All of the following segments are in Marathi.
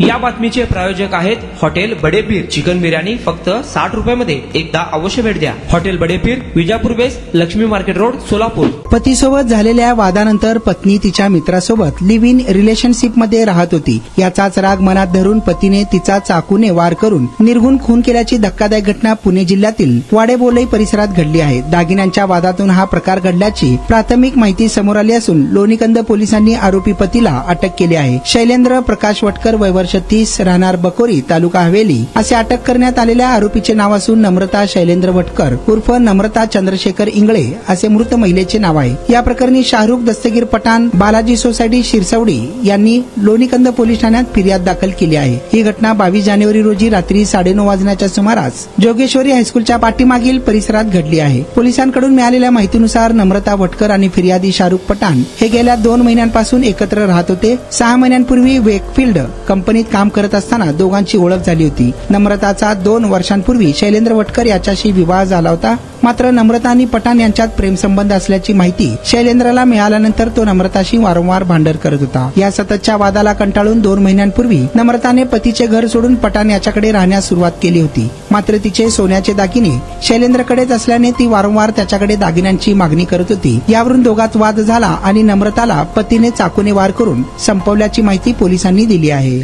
या बातमीचे प्रायोजक आहेत हॉटेल बडेपीर. चिकन बिर्याणी फक्त 60 रुपयामध्ये. एकदा अवश्य भेट द्या. Hotel Badepir, Vijapur west, Lakshmi market road, Solapur. पतीसोबत झालेल्या वादानंतर पत्नी तिच्या मित्रासोबत लिव्ह इन रिलेशनशिप मध्ये राहत होती. याचाच राग मनात धरून पतीने तिचा चाकूने वार करून निर्घुण खून केल्याची धक्कादायक घटना पुणे जिल्ह्यातील वाडेबोलई परिसरात घडली आहे. दागिन्यांच्या वादातून हा प्रकार घडल्याची प्राथमिक माहिती समोर आली असून लोणीकंद पोलिसांनी आरोपी पतीला अटक केली आहे. शैलेंद्र प्रकाश वटकर, वय वर्ष 30, राहणार बकोरी, तालुका हवेली असे अटक करण्यात आलेल्या आरोपीचे नाव असून नम्रता शैलेंद्र वटकर उर्फ नम्रता चंद्रशेखर इंगळे असे मृत महिलेचे नाव आहे. या प्रकरणी शाहरुख दस्तगीर पठाण, बालाजी सोसायटी, शिरसवडी यांनी लोणीकंद पोलीस ठाण्यात फिर्याद दाखल केली आहे. ही घटना 22 जानेवारी रोजी रात्री 9:30 वाजण्याच्या सुमारास जोगेश्वरी हायस्कूलच्या पाठीमागील परिसरात घडली आहे. पोलिसांकडून मिळालेल्या माहितीनुसार नम्रता वटकर आणि फिर्यादी शाहरुख पठाण हे गेल्या 2 महिन्यांपासून एकत्र राहत होते. 6 महिन्यांपूर्वी वेकफिल्ड कंपनीत काम करत असताना दोघांची ओळख झाली होती. नम्रताचा 2 वर्षांपूर्वी शैलेंद्र वटकर याच्याशी विवाह झाला होता. मात्र नम्रता आणि पठाण यांच्यात प्रेमसंबंध असल्याची माहिती शैलेंद्रला मिळाल्यानंतर तो नम्रताशी वारंवार भांडण करत होता. या सततच्या वादाला कंटाळून 2 महिन्यांपूर्वी नम्रताने पतीचे घर सोडून पठाण याच्याकडे राहण्यास सुरुवात केली होती. मात्र तिचे सोन्याचे दागिने शैलेंद्रकडेच असल्याने ती वारंवार त्याच्याकडे दागिन्यांची मागणी करत होती. यावरून दोघात वाद झाला आणि नम्रताला पतीने चाकूने वार करून संपवल्याची माहिती पोलिसांनी दिली आहे.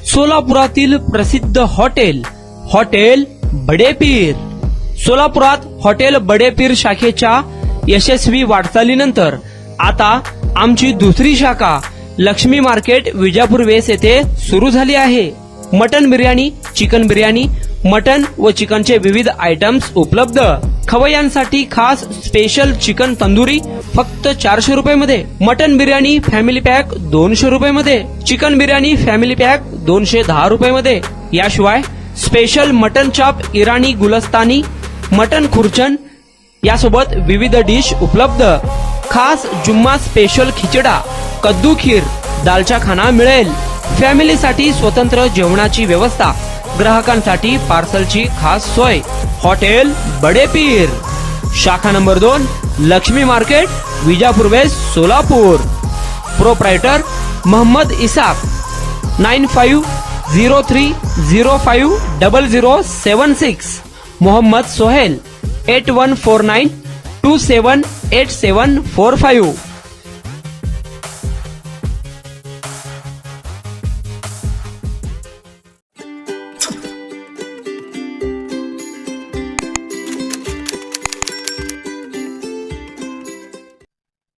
सोलापुरातील प्रसिद्ध हॉटेल बडेपीर. सोलापुरात हॉटेल बडेपीर शाखेच्या यशस्वी वाटचालीनंतर आता आमची दुसरी शाखा लक्ष्मी मार्केट, विजापूर वेस्ट येथे सुरू झाली आहे. Mutton biryani, chicken biryani, mutton व चिकनचे विविध आयटम्स उपलब्ध. खवय्यांसाठी खास स्पेशल चिकन तंदुरी फक्त 400 रुपयामध्ये. मटन बिर्याणी फॅमिली पॅक 200 रुपयामध्ये. चिकन बिर्याणी फॅमिली पॅक 210 रुपयामध्ये. याशिवाय स्पेशल मटन चाप, इराणी गुलस्तानी, मटन खुर्चन यासोबत विविध डिश उपलब्ध. खास जुम्मा स्पेशल खिचडा, कद्दू खीर, दालचा खाना मिळेल. फॅमिलीसाठी स्वतंत्र जेवणाची व्यवस्था, ग्राहकांसाठी पार्सलची खास सोय. हॉटेल बडेपीर, शाखा number 2, Laxmi market, Vijapur west, Solapur. Proprietor Mohammed Isaq. 9503050076. Mohammed Sohail. 8149278745.